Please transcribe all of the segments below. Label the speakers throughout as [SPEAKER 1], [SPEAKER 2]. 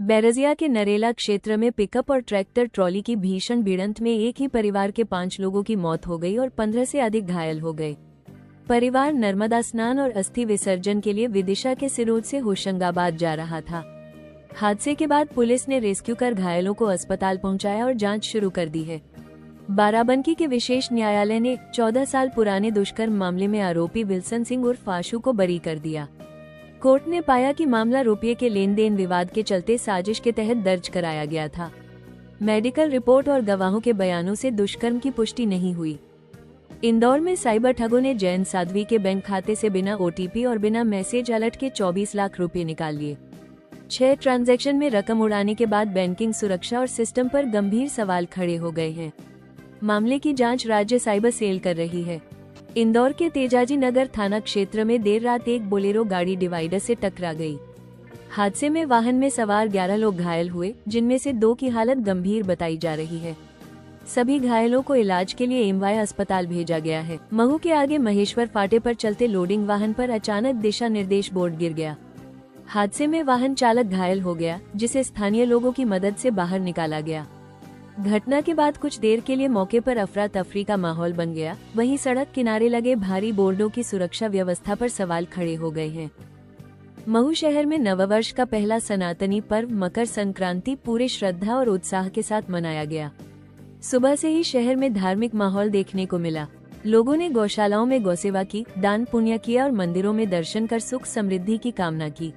[SPEAKER 1] बैरजिया के नरेला क्षेत्र में पिकअप और ट्रैक्टर ट्रॉली की भीषण भिड़ंत में एक ही परिवार के 5 लोगों की मौत हो गई और 15 से अधिक घायल हो गए। परिवार नर्मदा स्नान और अस्थि विसर्जन के लिए विदिशा के सिरोंज से होशंगाबाद जा रहा था। हादसे के बाद पुलिस ने रेस्क्यू कर घायलों को अस्पताल पहुंचाया और जांच शुरू कर दी है। बाराबंकी के विशेष न्यायालय ने 14 साल पुराने दुष्कर्म मामले में आरोपी विल्सन सिंह उर्फ आशु को बरी कर दिया। कोर्ट ने पाया कि मामला रुपये के लेन देन विवाद के चलते साजिश के तहत दर्ज कराया गया था। मेडिकल रिपोर्ट और गवाहों के बयानों से दुष्कर्म की पुष्टि नहीं हुई। इंदौर में साइबर ठगों ने जैन साध्वी के बैंक खाते से बिना ओटीपी और बिना मैसेज अलर्ट के 24 लाख रुपए निकाल लिए। 6 ट्रांजैक्शन में रकम उड़ाने के बाद बैंकिंग सुरक्षा और सिस्टम पर गंभीर सवाल खड़े हो गए हैं। मामले की जांच राज्य साइबर सेल कर रही है। इंदौर के तेजाजी नगर थाना क्षेत्र में देर रात एक बोलेरो गाड़ी डिवाइडर से टकरा गई। हादसे में वाहन में सवार 11 लोग घायल हुए, जिनमें से 2 की हालत गंभीर बताई जा रही है। सभी घायलों को इलाज के लिए एमवाय अस्पताल भेजा गया है। महू के आगे महेश्वर फाटे पर चलते लोडिंग वाहन पर अचानक दिशा निर्देश बोर्ड गिर गया। हादसे में वाहन चालक घायल हो गया, जिसे स्थानीय लोगों की मदद से बाहर निकाला गया। घटना के बाद कुछ देर के लिए मौके पर अफरा तफरी का माहौल बन गया। वहीं सड़क किनारे लगे भारी बोर्डों की सुरक्षा व्यवस्था पर सवाल खड़े हो गए हैं। महू शहर में नववर्ष का पहला सनातनी पर्व मकर संक्रांति पूरे श्रद्धा और उत्साह के साथ मनाया गया। सुबह से ही शहर में धार्मिक माहौल देखने को मिला। लोगों ने गौशालाओं में गौसेवा की, दान पुण्य किया और मंदिरों में दर्शन कर सुख समृद्धि की कामना की।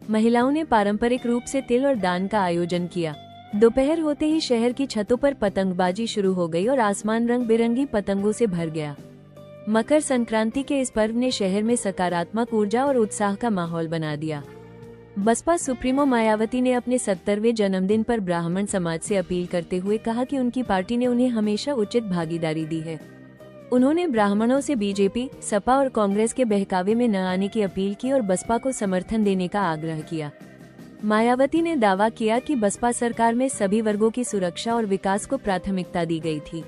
[SPEAKER 1] महिलाओं ने पारंपरिक रूप से तिल और दान का आयोजन किया। दोपहर होते ही शहर की छतों पर पतंगबाजी शुरू हो गई और आसमान रंग बिरंगी पतंगों से भर गया। मकर संक्रांति के इस पर्व ने शहर में सकारात्मक ऊर्जा और उत्साह का माहौल बना दिया। बसपा सुप्रीमो मायावती ने अपने 70वें जन्मदिन पर ब्राह्मण समाज से अपील करते हुए कहा कि उनकी पार्टी ने उन्हें हमेशा उचित भागीदारी दी है। उन्होंने ब्राह्मणों से बीजेपी, सपा और कांग्रेस के बहकावे में न आने की अपील की और बसपा को समर्थन देने का आग्रह किया। मायावती ने दावा किया कि बसपा सरकार में सभी वर्गों की सुरक्षा और विकास को प्राथमिकता दी गई थी।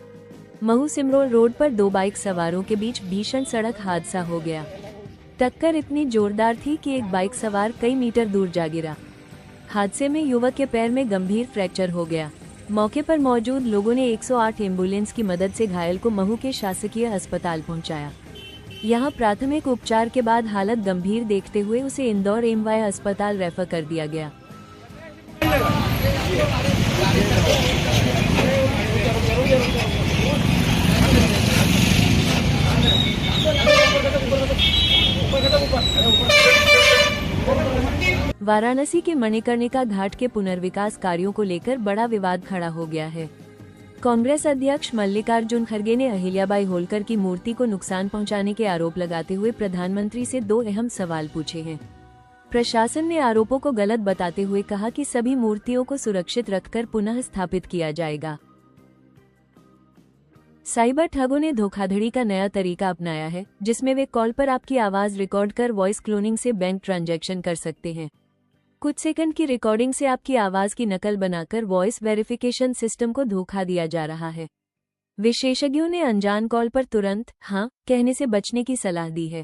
[SPEAKER 1] महू सिमरोल रोड पर 2 बाइक सवारों के बीच भीषण सड़क हादसा हो गया। टक्कर इतनी जोरदार थी कि एक बाइक सवार कई मीटर दूर जा गिरा। हादसे में युवक के पैर में गंभीर फ्रैक्चर हो गया। मौके पर मौजूद लोगों ने 108 एम्बुलेंस की मदद से घायल को महू के शासकीय अस्पताल पहुंचाया। यहां प्राथमिक उपचार के बाद हालत गंभीर देखते हुए उसे इंदौर एमवाय अस्पताल रेफर कर दिया गया। वाराणसी के मणिकर्णिका घाट के पुनर्विकास कार्यों को लेकर बड़ा विवाद खड़ा हो गया है। कांग्रेस अध्यक्ष मल्लिकार्जुन खड़गे ने अहिल्याबाई होलकर की मूर्ति को नुकसान पहुंचाने के आरोप लगाते हुए प्रधानमंत्री से 2 अहम सवाल पूछे हैं। प्रशासन ने आरोपों को गलत बताते हुए कहा कि सभी मूर्तियों को सुरक्षित रखकर पुनः स्थापित किया जाएगा। साइबर ठगों ने धोखाधड़ी का नया तरीका अपनाया है, जिसमें वे कॉल पर आपकी आवाज रिकॉर्ड कर वॉइस क्लोनिंग से बैंक ट्रांजैक्शन कर सकते हैं। कुछ सेकंड की रिकॉर्डिंग से आपकी आवाज की नकल बनाकर वॉइस वेरिफिकेशन सिस्टम को धोखा दिया जा रहा है। विशेषज्ञों ने अनजान कॉल पर तुरंत हाँ कहने से बचने की सलाह दी है।